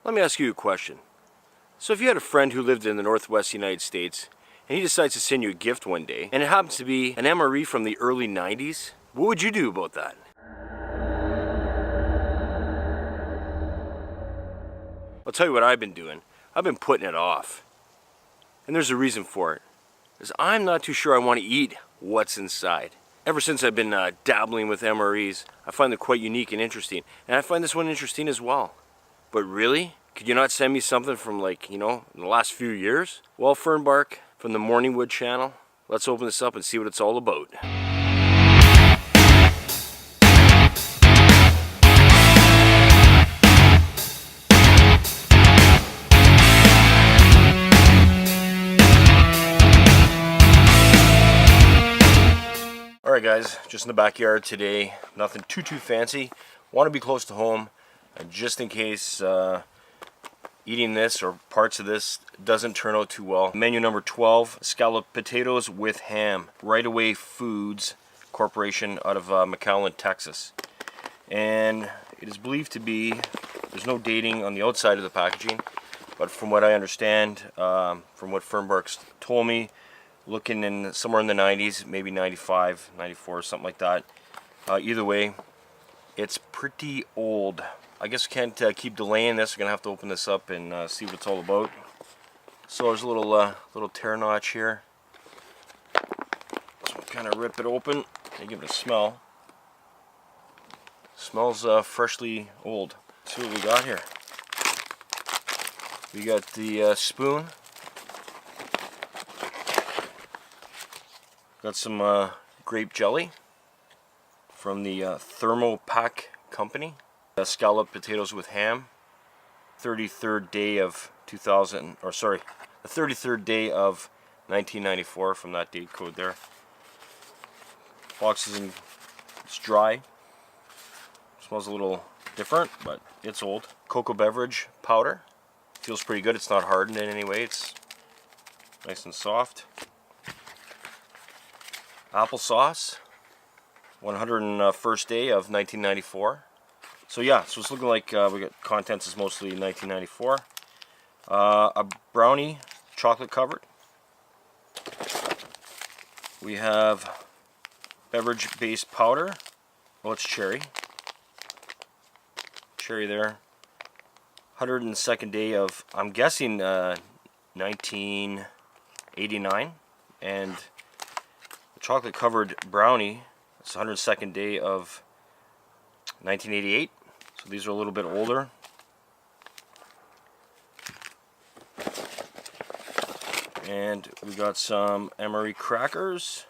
Let me ask you a question. So if you had a friend who lived in the Northwest United States and he decides to send you a gift one day and it happens to be an MRE from the early 90s, what would you do about that? I'll tell you what I've been doing. I've been putting it off. And there's a reason for it. Because I'm not too sure I want to eat what's inside. Ever since I've been dabbling with MREs, I find them quite unique and interesting. And I find this one interesting as well. But really? Could you not send me something from in the last few years? Well, Fernbark from the MorningWood channel, let's open this up and see what it's all about. Alright guys, just in the backyard today, nothing too fancy. Want to be close to home, and just in case eating this or parts of this doesn't turn out too well. Menu number 12, Scalloped Potatoes with ham. Right Away Foods Corporation out of McAllen, Texas. And it is believed to be, there's no dating on the outside of the packaging, but from what I understand, from what Fernbark's told me, looking in somewhere in the 90s, maybe 95, 94, something like that. Either way, it's pretty old. I guess we can't keep delaying this. We're gonna have to open this up and see what it's all about. So there's a little tear notch here. So we'll kind of rip it open and give it a smell. Smells freshly old. Let's see what we got here. We got the spoon. Got some grape jelly from the Thermopack company. Scalloped Potatoes with ham. 33rd day of the 33rd day of 1994 from that date code there. Box is it's dry. Smells a little different, but it's old. Cocoa beverage powder. Feels pretty good. It's not hardened in any way. It's nice and soft. Applesauce. 101st day of 1994. So yeah, so it's looking like we got contents is mostly 1994. A brownie, chocolate covered. We have beverage-based powder. Oh, it's cherry. Cherry there. 102nd day of, I'm guessing, 1989. And the chocolate covered brownie, it's 102nd day of 1988. So these are a little bit older. And we got some MRE crackers.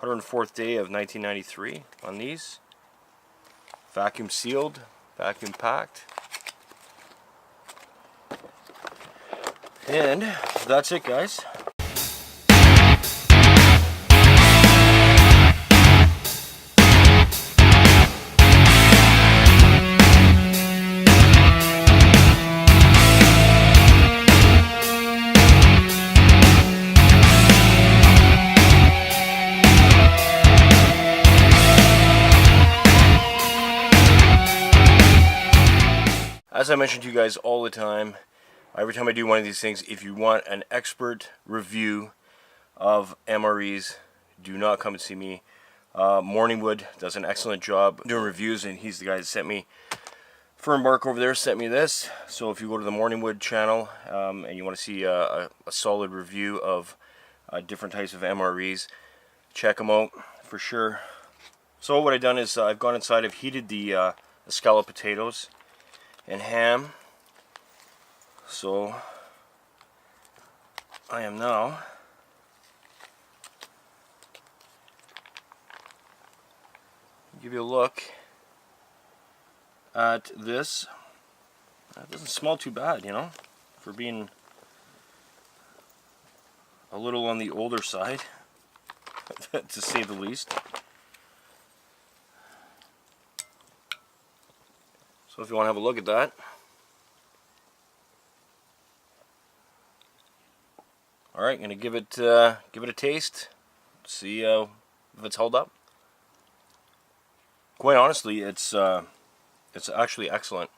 104th day of 1993 on these. Vacuum sealed, vacuum packed. And that's it, guys. As I mention to you guys all the time, every time I do one of these things, if you want an expert review of MREs, do not come and see me. MorningWood does an excellent job doing reviews, and he's the guy that sent me. Fernbark over there sent me this. So if you go to the MorningWood channel and you want to see a solid review of different types of MREs, check them out for sure. So what I've done is I've gone inside, I've heated the scalloped potatoes and ham. So I am now give you a look at this. It doesn't smell too bad, you know, for being a little on the older side, to say the least. So if you want to have a look at that. Alright, gonna give it a taste, see if it's held up. Quite honestly, it's actually excellent.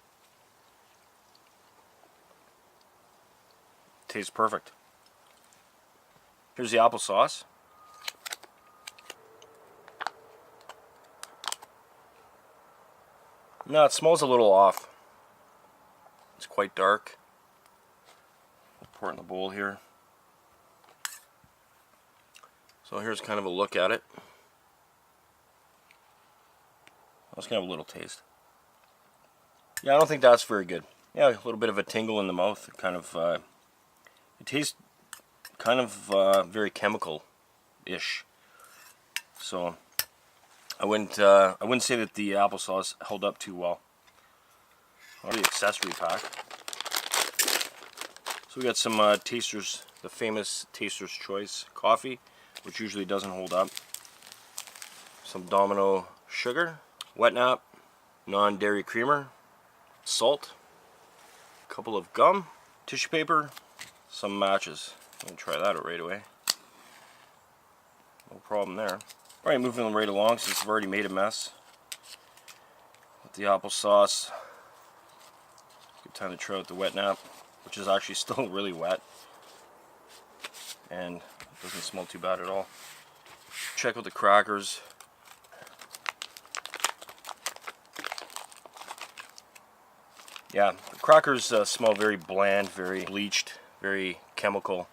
tastes perfect. Here's the applesauce. No, it smells a little off. It's quite dark. I'll pour it in the bowl here. So here's kind of a look at it. Let's have a little taste. Yeah, I don't think that's very good. Yeah, a little bit of a tingle in the mouth. It kind of, it tastes kind of very chemical-ish. So I wouldn't say that the applesauce held up too well. Or the accessory pack. So we got some Tasters, the famous Taster's Choice coffee, which usually doesn't hold up. Some Domino sugar, wet nap, non-dairy creamer, salt, a couple of gum, tissue paper, some matches. I'm gonna try that out right away. No problem there. Alright, moving right along since I've already made a mess with the applesauce. Good time to try out the wet nap, which is actually still really wet. And it doesn't smell too bad at all. Check out the crackers. Yeah, the crackers smell very bland, very bleached, very chemical-ish.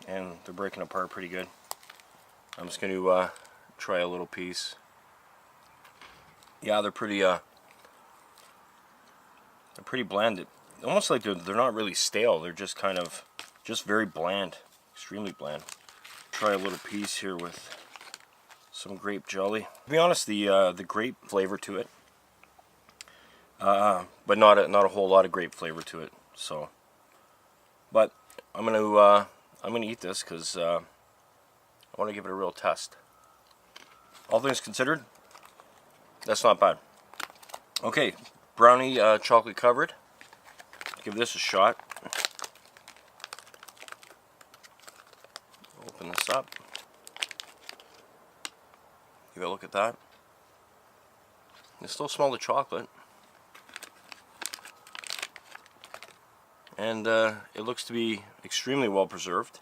And they're breaking apart pretty good. I'm just going to try a little piece. Yeah, they're pretty bland. Almost like they're not really stale. They're just kind of very bland, extremely bland. Try a little piece here with some grape jelly. To be honest, the grape flavor to it, but not a whole lot of grape flavor to it. So, but I'm gonna eat this because I want to give it a real test. All things considered, that's not bad. Okay, brownie chocolate covered. Give this a shot. Open this up. Give a look at that. You still smell the chocolate. And it looks to be extremely well preserved.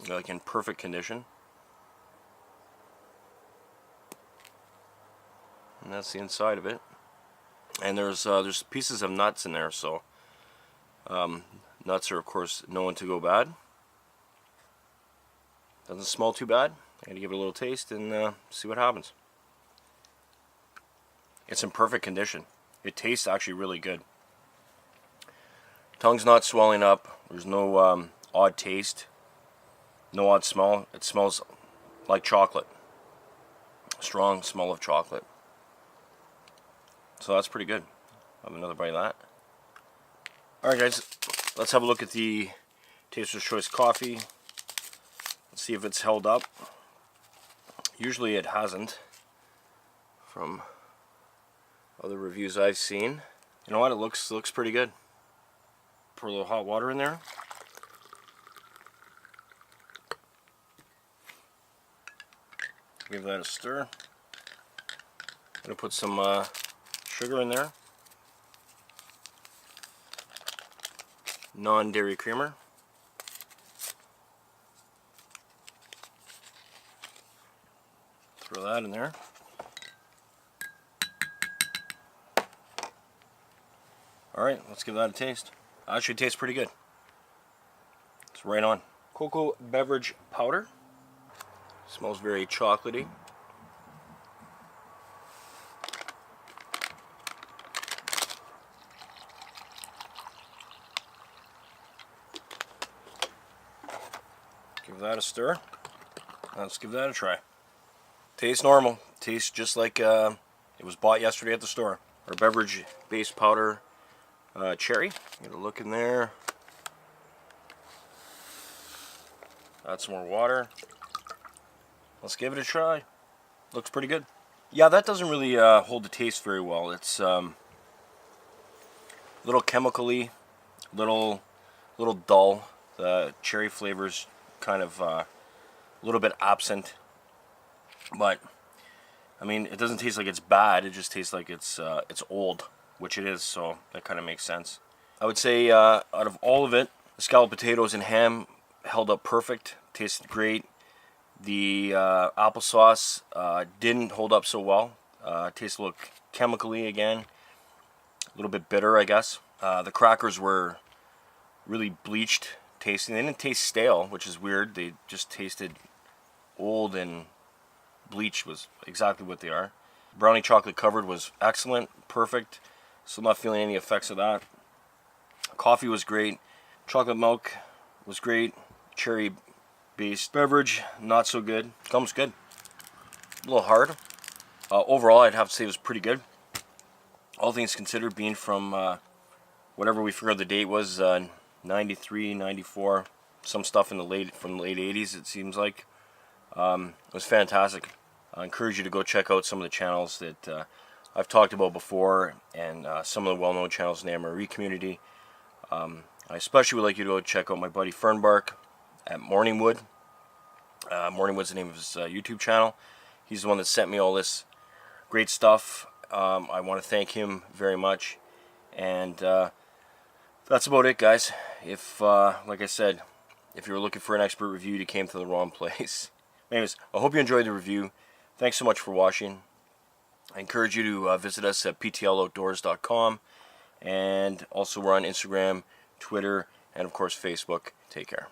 Like in perfect condition. And that's the inside of it. And there's pieces of nuts in there, so nuts are of course known to go bad. Doesn't smell too bad. I'm gonna give it a little taste and see what happens. It's in perfect condition. It tastes actually really good. Tongue's not swelling up. There's no odd taste, no odd smell. It smells like chocolate. Strong smell of chocolate. So that's pretty good. I'll have another bite of that. Alright guys, let's have a look at the Taster's Choice coffee. Let's see if it's held up. Usually it hasn't, from other reviews I've seen. You know what, it looks pretty good. Pour a little hot water in there. Give that a stir. I'm going to put some sugar in there. Non-dairy creamer. Throw that in there. Alright, let's give that a taste. Actually, it tastes pretty good. It's right on. Cocoa beverage powder. Smells very chocolatey. Give that a stir. Let's give that a try. Tastes normal. Tastes just like it was bought yesterday at the store. Our beverage-based powder cherry. Get a look in there. Add some more water. Let's give it a try. Looks pretty good. Yeah, that doesn't really hold the taste very well. It's a little chemically, little dull. The cherry flavor's kind of a little bit absent, but I mean, it doesn't taste like it's bad. It just tastes like it's old, which it is. So that kind of makes sense. I would say out of all of it, the scalloped potatoes and ham held up perfect. Tasted great. The applesauce didn't hold up so well. Tasted a little chemically again. A little bit bitter, I guess. The crackers were really bleached tasting. They didn't taste stale, which is weird. They just tasted old, and bleach was exactly what they are. Brownie chocolate covered was excellent, perfect. Still not feeling any effects of that. Coffee was great. Chocolate milk was great. Cherry based beverage, not so good. Gum's good. A little hard. Overall, I'd have to say it was pretty good. All things considered, being from whatever we figured the date was, 93, 94, some stuff in from the late 80s, it seems like. It was fantastic. I encourage you to go check out some of the channels that I've talked about before, and some of the well-known channels in the MRE community. I especially would like you to go check out my buddy Fernbark at MorningWood. MorningWood's the name of his YouTube channel. He's the one that sent me all this great stuff. I want to thank him very much. And that's about it, guys. If, like I said, if you were looking for an expert review, you came to the wrong place. Anyways, I hope you enjoyed the review. Thanks so much for watching. I encourage you to visit us at ptloutdoors.com. And also we're on Instagram, Twitter, and of course Facebook. Take care.